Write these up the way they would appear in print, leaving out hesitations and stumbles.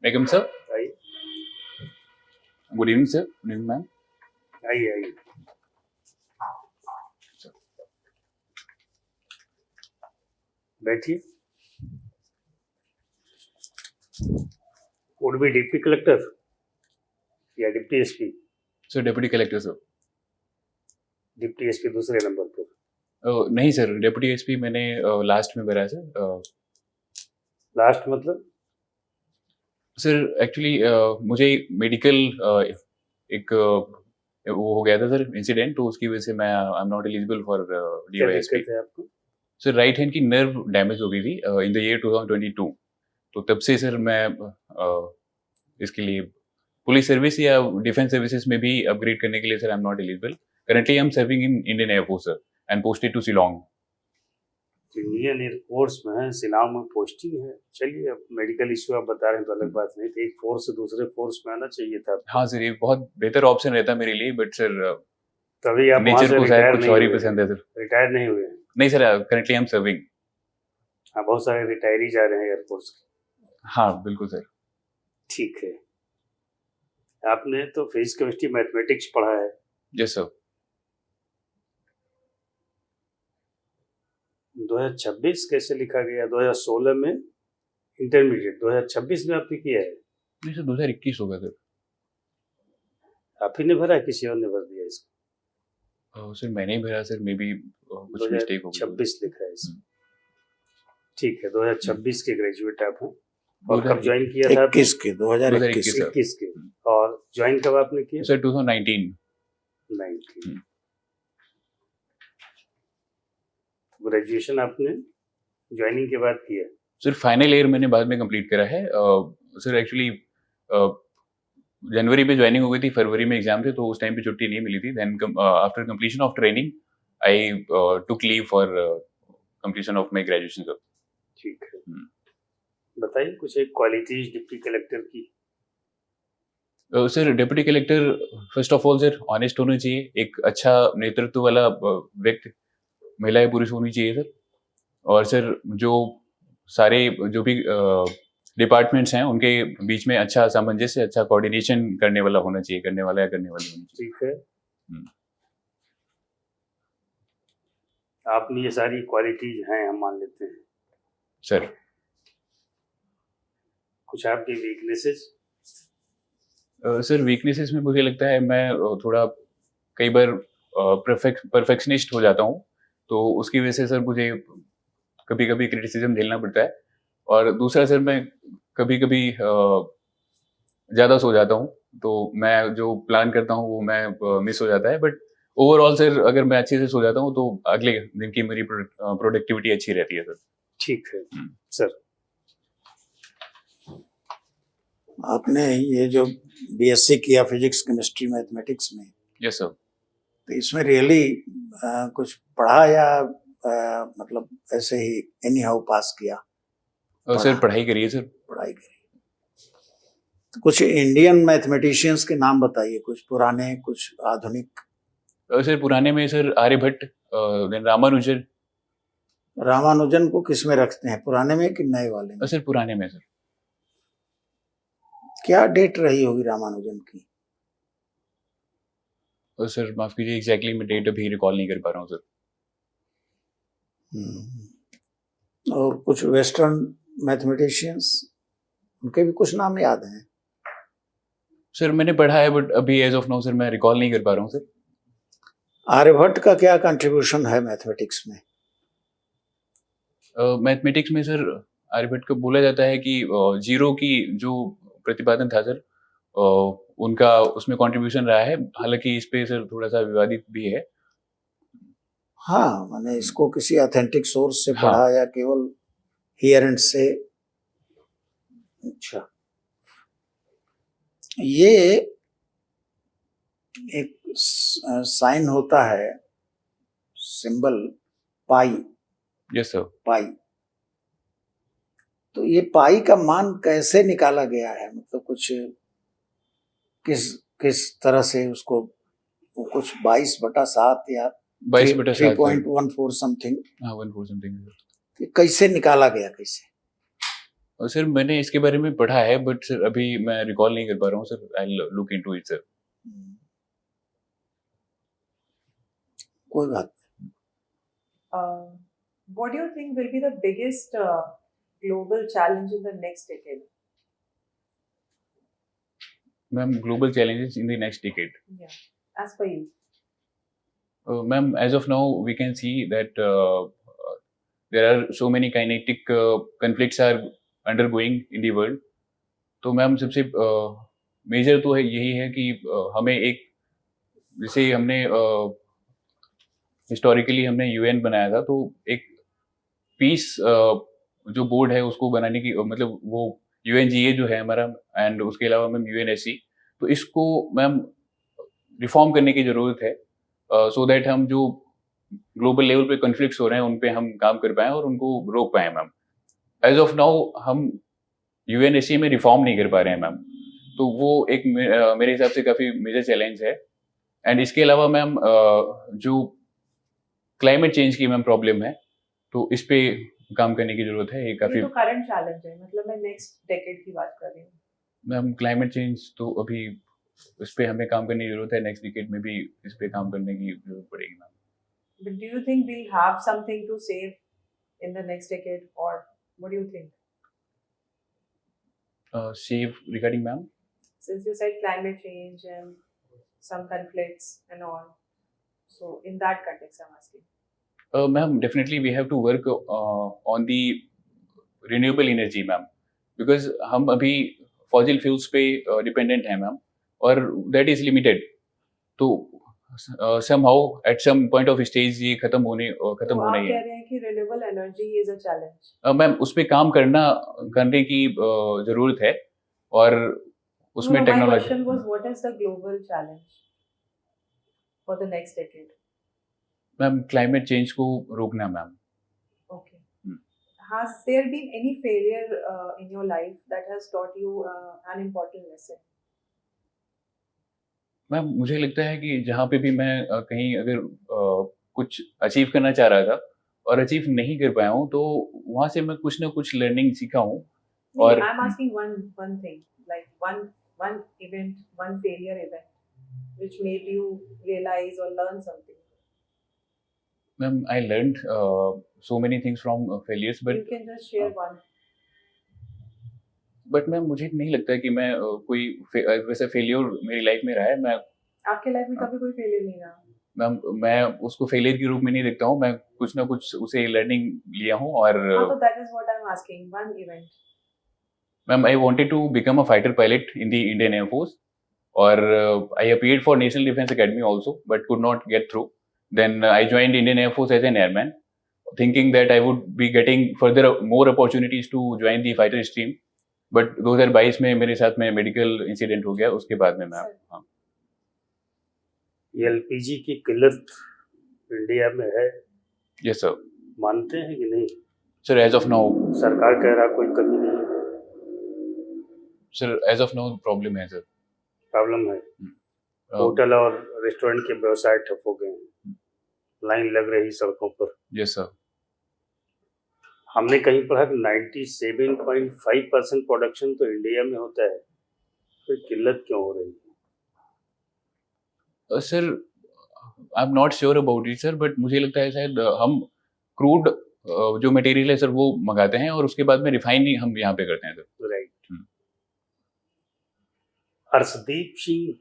Welcome sir. आइए good evening sir. Good evening ma'am. आइए आइए बैठिए। वुड बी डिप्टी कलेक्टर या deputy SP? Sir deputy collector sir. Deputy SP दूसरे number पर। नहीं सर, डेप्यूटी एसपी मैंने लास्ट में भरा है सर। लास्ट मतलब? सर एक्चुअली मुझे मेडिकल एक वो हो गया था सर इंसिडेंट, तो उसकी वजह से मैं आई एम नॉट एलिजिबल फॉर क्या डीवाईएसपी। दिक्कत है आपको? सर राइट हैंड की नर्व डैमेज हो गई थी इन द ईयर 2022। तो तब से सर मैं इसके लिए पुलिस सर्विस या डिफेंस सर्विसेज में भी अपग्रेड करने के लिए sir I am not eligible. Currently I am serving in Indian air force sir and posted to Shillong. Indian air force में है, शिलांग में पोस्टिंग है। चलिए, अब मेडिकल इश्यू आप बता रहे हैं तो अलग बात नहीं, तो एक फोर्स से दूसरे फोर्स में आना चाहिए था। हाँ सर, ये बहुत बेहतर ऑप्शन रहता मेरे लिए, बट सर तभी आप वहां नेचर से को शायद रिटायर कुछ नहीं और ही हुए पसंद है सर। रिटायर नहीं हुए हैं? नहीं sir, currently I am serving. हाँ, बहुत सारे रिटायरी जा रहे हैं एयरफोर्स के। हाँ बिल्कुल सर। ठीक है। आपने तो फिजिक्स केमिस्ट्री मैथमेटिक्स पढ़ा है। Yes sir. 2026 कैसे लिखा गया? 2016 में इंटरमीडिएट, 2026 में आपने किया है? नहीं सर, 2021 होगा सर। आप ही ने भरा, किसी और ने भर दिया इसको? सर मैंने ही भरा सर, मे बी कुछ मिस्टेक हो गई। 2026 लिखा है इसमें। ठीक है, 2026 के ग्रेजुएट आप हैं। और कब ज्वाइन किया था? 21 के 2021 सर। 21 के। और ज्वाइन कब आपने किया? सर 2019। 19। ग्रेजुएशन आपने ज्वाइनिंग के बाद किया? सर फाइनल ईयर मैंने बाद में कंप्लीट करा है। सर एक्चुअली जनवरी में ज्वाइनिंग हो गई थी, फरवरी में एग्जाम थे, तो उस टाइम पे छुट्टी नहीं मिली थी। Then after completion of training I took leave for completion of my graduation sir. ठीक है। बताइए कुछ एक क्वालिटीज डिप्टी कलेक्टर की। Sir deputy collector first of all sir honest होना चाहिए, एक अच्छा नेतृत्व वाला व्यक्ति, महिलाएं पुरुष होनी चाहिए सर। और सर जो सारे जो भी डिपार्टमेंट्स हैं उनके बीच में अच्छा सामंजस्य, अच्छा कोऑर्डिनेशन करने वाला होना चाहिए, करने वाला या करने वाली होनी चाहिए। ठीक है। आप में ये सारी क्वालिटीज हैं, हम मान लेते हैं सर। कुछ आपकी वीकनेसेस? सर वीकनेसेस में मुझे लगता है मैं थोड़ा कई बार परफेक्शनिस्ट हो जाता हूँ, तो उसकी वजह से सर मुझे कभी कभी क्रिटिसिज्म झेलना पड़ता है। और दूसरा सर मैं कभी कभी ज़्यादा सो जाता हूँ, तो मैं जो प्लान करता हूँ वो मैं मिस हो जाता है। बट ओवरऑल सर अगर मैं अच्छे से सो जाता हूँ तो अगले दिन की मेरी प्रोडक्टिविटी अच्छी रहती है सर। ठीक है सर। आपने ये जो बीएससी किया फिजिक्स केमिस्ट्री मैथमेटिक्स में, यस सर। तो इसमें रियली कुछ पढ़ा या मतलब ऐसे ही एनी हाउ पास किया? सर पढ़ाई करिए सर। पढ़ाई करी। तो कुछ इंडियन मैथमेटिशियंस के नाम बताइए, कुछ पुराने कुछ आधुनिक। सर पुराने में सर आर्यभट्ट, रामानुजन। रामानुजन को किस में रखते हैं, पुराने में कि नए वाले में? सर पुराने में सर। क्या डेट रही होगी रामानुजन की? सर माफ कीजिए, एग्जैक्टली मैं डेट अभी रिकॉल नहीं कर पा रहा हूँ सर। और कुछ वेस्टर्न मैथमेटिशियंस, उनके भी कुछ नाम याद हैं? सर मैंने पढ़ा है बट अभी एज ऑफ नाउ सर मैं रिकॉल नहीं कर पा रहा हूँ सर। आर्यभट्ट का क्या कंट्रीब्यूशन है मैथमेटिक्स में? मैथमेटिक्स में सर आर्यभट्ट को बोला जाता है कि जीरो की जो प्रतिपादन था सर, उनका उसमें कंट्रीब्यूशन रहा है। हालांकि इस पे सर थोड़ा सा विवादित भी है। हाँ, मैंने इसको किसी ऑथेंटिक सोर्स से हाँ। पढ़ा या केवल हियर एंड से? अच्छा, ये एक साइन होता है, symbol pi. Yes sir. Pi, तो ये पाई का मान कैसे निकाला गया है? मतलब कुछ किस तरह से उसको, कुछ 22/7 या 22/7 3.14 समथिंग। हाँ 14 समथिंग। कैसे निकाला गया, कैसे? और सर मैंने इसके बारे में पढ़ा है बट सर अभी मैं रिकॉल नहीं कर पा रहा हूँ sir. I will look into it sir. कोई बात Uh, what do you think will be the biggest global challenge in the next decade? Ma'am global challenges in the next decade. Yeah, as per you. Ma'am, as of now, we can see that there are so many kinetic conflicts are undergoing in the world. तो ma'am सबसे major तो है यही है कि हमें एक जैसे हमने हिस्टोरिकली हमने यूएन बनाया था, तो एक पीस जो बोर्ड है उसको बनाने की मतलब वो यूएनजीए जो है हमारा, एंड उसके अलावा मैम यूएनएससी, तो इसको मैम रिफॉर्म करने की ज़रूरत है सो दैट हम जो ग्लोबल लेवल पे कॉन्फ्लिक्ट्स हो रहे हैं उन पे हम काम कर पाएँ और उनको रोक पाएँ मैम। एज ऑफ नाउ हम यूएनएससी में रिफॉर्म नहीं कर पा रहे हैं मैम, तो वो एक मेरे हिसाब से काफ़ी मेजर चैलेंज है। एंड इसके अलावा मैम जो क्लाइमेट चेंज की मैम प्रॉब्लम है, तो इस पे काम करने की ज़रूरत है। ये ये काफ़ी तो करंट चैलेंज है, मतलब मैं नेक्स्ट डेकेड की बात कर रही हूँ। मैम क्लाइमेट चेंज तो अभी इस पे हमें काम करने की ज़रूरत है, नेक्स्ट डिकेड में भी इस पे काम करने की ज़रूरत पड़ेगी ma'am. But do you think we'll have something to save in the next decade, or what do you think? Save regarding ma'am? Since you said climate change and some conflicts and all, so in that context, I'm asking. Ma'am definitely we have to work on the renewable energy ma'am, because हम अभी fossil fuels पे dependent हैं ma'am, और that is limited. तो somehow at some point of stage ये खत्म होने तो ही आप है। कह रहे हैं कि renewable energy is a challenge. Ma'am उस पे काम करने की ज़रूरत है, और उसमें No, my technology. question was, what is the global challenge for the next decade? Ma'am climate change को रोकना ma'am. Okay. Hmm. Has there been any failure in your life that has taught you an important lesson? Ma'am मुझे लगता है कि जहाँ पे भी मैं कहीं अगर कुछ अचीव करना चाह रहा था और अचीव नहीं कर पाया हूँ, तो वहाँ से मैं कुछ ना कुछ लर्निंग सीखा हूँ। No, और I'm asking one thing, like one event, one failure event, which made you realize or learn something. Ma'am I learned so many things from failures, You can just share one. But ma'am मुझे नहीं लगता कि मैं कोई वैसा failure मेरी life में रहा है। मैं आपके लाइफ में कभी कोई फेलियर नहीं रहा? मैम मैं उसको फेलियर के रूप में नहीं देखता हूँ, मैं कुछ ना कुछ उसे लर्निंग लिया हूँ। और हाँ, तो that is what I'm asking. One event. Ma'am I wanted to become a fighter pilot in the Indian air force, और I appeared for national defence academy also but could not get through. Then I joined Indian air force as an airman, thinking that I would be getting further more opportunities to join the fighter stream, but 2022 में मेरे साथ में medical incident हो गया, उसके बाद में मैं हाँ। एलपीजी की किल्लत इंडिया में है, यस सर। मानते हैं कि नहीं? सर एज ऑफ नाउ, सरकार कह रहा कोई कमी नहीं है, sir as of now problem है सर। प्रॉब्लम है। होटल और रेस्टोरेंट के व्यवसाय ठप हो गए हैं, लाइन लग रही सड़कों पर। Yes sir. हमने कहीं पढ़ा कि 97.5% प्रोडक्शन तो इंडिया में होता है, तो किल्लत क्यों हो रही है? Sir I am not sure about it sir, but मुझे लगता है शायद हम क्रूड जो मटेरियल है सर वो मंगाते हैं और उसके बाद में रिफाइनिंग हम यहाँ पे करते हैं sir. Right. Harshdeep Singh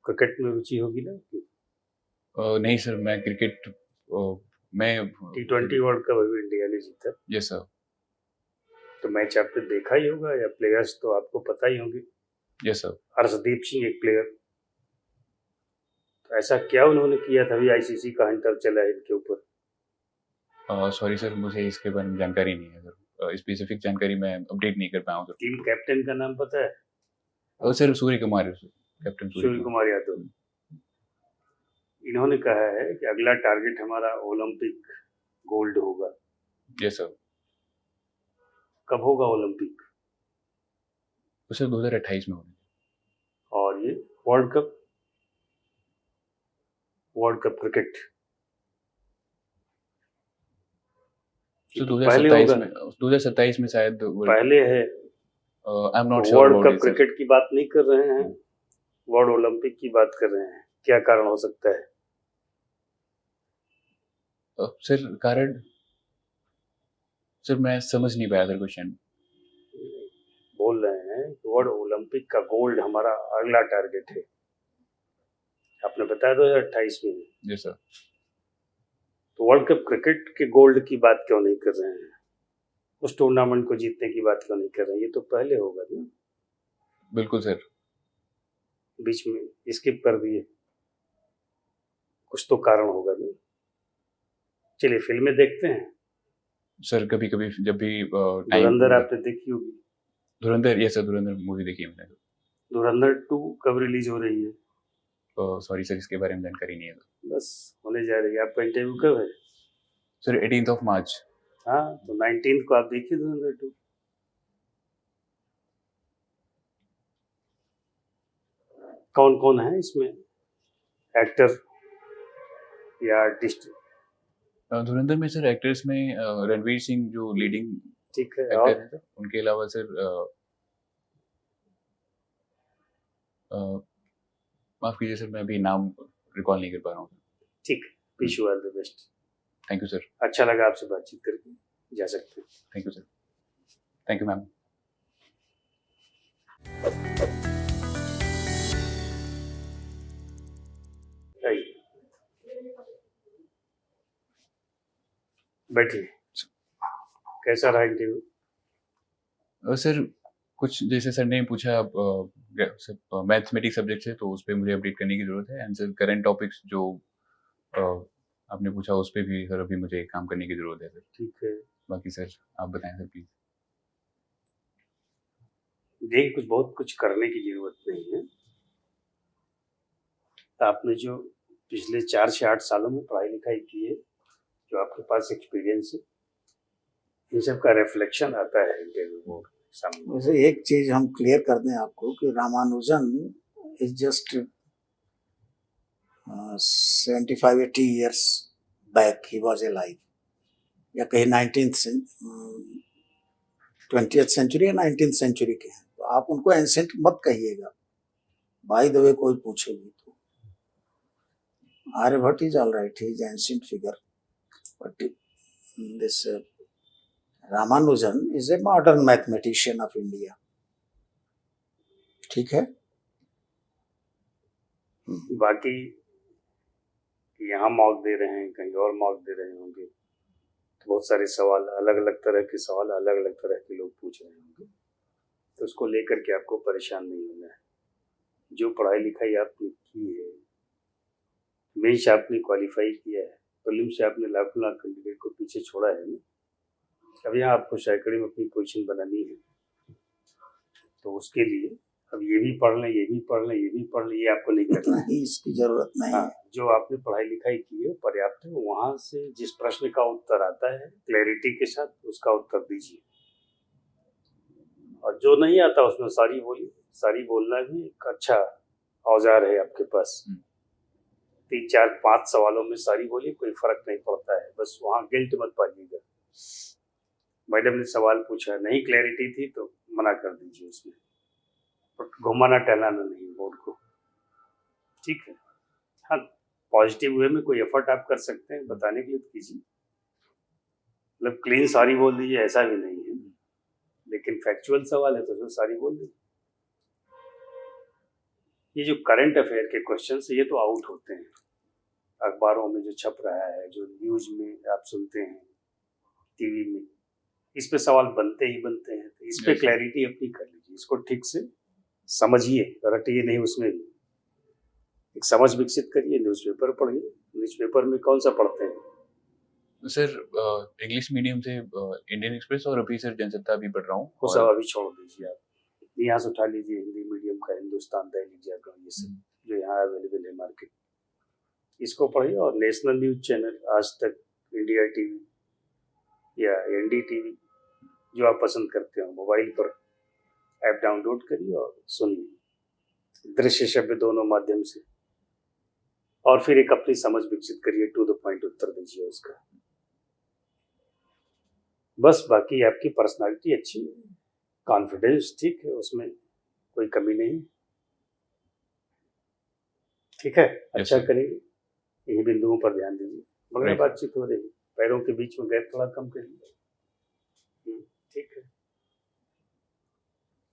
cricket में रुचि होगी ना? नहीं सर, मैं क्रिकेट मैं T20 वर्ल्ड कप अभी इंडिया ने जीता। Yes sir. तो मैच आपने देखा ही होगा, या प्लेयर्स तो आपको पता ही होंगे। Yes sir. हर्षदीप सिंह एक प्लेयर, तो ऐसा क्या उन्होंने किया था? अभी आईसीसी का हंटर चला है इनके ऊपर। सॉरी सर, मुझे इसके बारे में जानकारी नहीं है सर, स्पेसिफिक जानकारी मैं अपडेट नहीं कर पाया हूँ सर। टीम कैप्टन का नाम पता है? Sir Surya Kumar, captain Surya Kumar Yadav. इन्होंने कहा है कि अगला टारगेट हमारा ओलंपिक गोल्ड होगा। Yes sir. कब होगा ओलंपिक? सर 2028 में होगा। और ये वर्ल्ड कप क्रिकेट कि तो पहले 2027 होगा, में 2027 में शायद पहले है। आई am not sure world about cup it sir. Cricket की बात नहीं कर रहे हैं, वर्ल्ड ओलंपिक की बात कर रहे हैं। क्या कारण हो सकता है? सर कारण, सर मैं समझ नहीं पाया सर क्वेश्चन। बोल रहे हैं कि वर्ल्ड ओलंपिक का गोल्ड हमारा अगला टारगेट है। आपने बताया 2028 में, जी सर। तो वर्ल्ड कप क्रिकेट के गोल्ड की बात क्यों नहीं कर रहे हैं? उस टूर्नामेंट को जीतने की बात क्यों नहीं कर रहे हैं? ये तो पहले होगा ना, बिल्कुल सर। बीच में स्किप कर दिए। कुछ तो कारण होगा ना। चलिए फिल्में देखते हैं। सर कभी कभी जब भी टाइम, धुरंधर आपने देखी होगी। धुरंधर, ये सर धुरंधर मूवी देखी है मैंने। धुरंधर 2 कब रिलीज हो रही है? सॉरी सर, इसके बारे में जानकारी नहीं है बस होने जा रही है। आपका इंटरव्यू कब है? सर। 18 मार्च। हाँ, तो 19 को आप देखिए धुरंधर 2। कौन कौन है इसमें एक्टर या आर्टिस्ट? धुरंधर में सर एक्टर्स में रणवीर सिंह जो लीडिंग ठीक है, एक्टर और है सर। उनके अलावा सर माफ कीजिए सर, मैं अभी नाम रिकॉल नहीं कर पा रहा हूँ। ठीक है, wish you all the best. Thank you sir. अच्छा लगा आपसे बातचीत करके, जा सकते हैं। Thank you sir. Thank you ma'am. आइए, बैठिए। कैसा रहा इंटरव्यू? सर कुछ जैसे सर ने पूछा, मैथमेटिक्स सब्जेक्ट है तो उस पर मुझे अपडेट करने की ज़रूरत है। एंड सर करंट टॉपिक्स जो आपने पूछा उस पर भी सर अभी मुझे काम करने की ज़रूरत है सर। ठीक है, बाकी सर आप बताएं सर प्लीज़। देखिए कुछ बहुत कुछ करने की जरूरत नहीं है। आपने जो पिछले 4 से 8 सालों में पढ़ाई लिखाई की है, जो आपके पास एक्सपीरियंस है, इन सब का रिफ्लेक्शन आता है इंटरव्यू बोर्ड के सामने। वैसे एक चीज हम क्लियर कर दें आपको कि Ramanujan is just 75-80 years back he was alive, या कहीं 20th सेंचुरी या 19th सेंचुरी के हैं, तो आप उनको एंसेंट मत कहिएगा। बाय द वे कोई पूछेगी तो Aryabhata is all right, he is ancient figure, but this Ramanujan is a modern mathematician of India. ठीक है। बाकी यहाँ मॉक दे रहे हैं, कहीं और मॉक दे रहे होंगे, तो बहुत सारे सवाल, अलग अलग तरह के सवाल अलग अलग तरह के लोग पूछ रहे होंगे, तो उसको लेकर के आपको परेशान नहीं होना है। जो पढ़ाई लिखाई आपने की है, मेंस आपने क्वालिफाई किया है, प्रीलिम्स से आपने लाखों लाख कैंडिडेट को पीछे छोड़ा है ना। अब यहाँ आपको सैकड़े में अपनी पोजीशन बनानी है, तो उसके लिए अब ये भी पढ़ लें, ये भी पढ़ लें, ये भी पढ़ लें, ये आपको नहीं करना है। नहीं, इसकी जरूरत नहीं हाँ, है। जो आपने पढ़ाई लिखाई की है पर्याप्त है। वहां से जिस प्रश्न का उत्तर आता है क्लैरिटी के साथ उसका उत्तर दीजिए, और जो नहीं आता उसमें सारी बोलिए। सारी बोलना भी एक अच्छा औजार है आपके पास। 3, 4, 5 सवालों में सारी बोलिए, कोई फर्क नहीं पड़ता है। बस वहाँ गिल्ट मत पाइएगा। मैडम ने सवाल पूछा, नहीं क्लैरिटी थी तो मना कर दीजिए उसमें, बट घुमाना टहलाना नहीं बोर्ड को। ठीक है। हाँ, पॉजिटिव वे में कोई एफर्ट आप कर सकते हैं बताने के लिए तो कीजिए। मतलब क्लीन सारी बोल दीजिए ऐसा भी नहीं है, लेकिन फैक्चुअल सवाल है तो उसमें सारी बोल दीजिए। ये जो करंट अफेयर के क्वेश्चंस ये तो आउट होते हैं, अखबारों में जो छप रहा है, जो न्यूज में आप सुनते हैं, टीवी में, इस पे सवाल बनते ही बनते हैं। तो इस पे क्लैरिटी अपनी कर लीजिए, इसको ठीक से समझिए, रटिए नहीं उसमें भी। एक समझ विकसित करिए। न्यूज़पेपर पढ़िए। न्यूज़पेपर में कौन सा पढ़ते हैं? सर इंग्लिश मीडियम से इंडियन एक्सप्रेस, और अभी सर जनसत्ता भी पढ़ रहा हूँ। वो सब अभी छोड़ दीजिए आप, यहाँ से उठा लीजिए हिंदी मीडियम का हिंदुस्तान, दैनिक जागरण, ये सब जो यहाँ अवेलेबल है मार्केट, इसको पढ़िए। और नेशनल न्यूज चैनल आज तक, इंडिया टीवी या NDTV, जो आप पसंद करते हो, मोबाइल पर ऐप डाउनलोड करिए और सुनिए, दृश्य श्रव्य दोनों माध्यम से, और फिर एक अपनी समझ विकसित करिए। टू द पॉइंट उत्तर दीजिए उसका। बस बाकी आपकी पर्सनालिटी अच्छी है, कॉन्फिडेंस ठीक है, उसमें कोई कमी नहीं। ठीक है, अच्छा sir. करेंगे, इन्हीं बिंदुओं पर ध्यान दीजिए। मगर Right. बातचीत हो रही, पैरों के बीच में गैप थोड़ा कम करिए। ठीक है,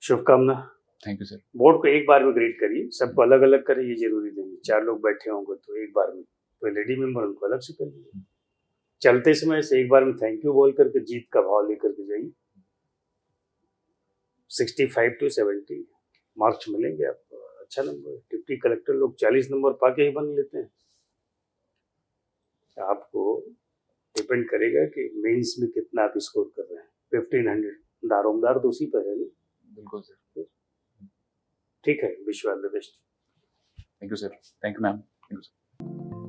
शुभकामना। Thank you sir. बोर्ड को एक बार में ग्रेड करिए, सबको अलग अलग करें ये जरूरी नहीं। 4 लोग बैठे होंगे तो एक बार में, कोई लेडी मेंबर उनको अलग से करिए। चलते समय से एक बार में थैंक यू बोल करके जीत का भाव लेकर के जाइए। 65 to 70 मार्क्स मिलेंगे आपको, अच्छा नंबर। डिप्टी कलेक्टर लोग 40 नंबर पाके ही बन लेते हैं। आपको डिपेंड करेगा कि मेंस में कितना आप स्कोर कर रहे हैं। 1500 दारोमदार तो उसी पर है ना। बिल्कुल सर। ठीक है, wish you all the best. Thank you sir. Thank you ma'am. Thank you sir.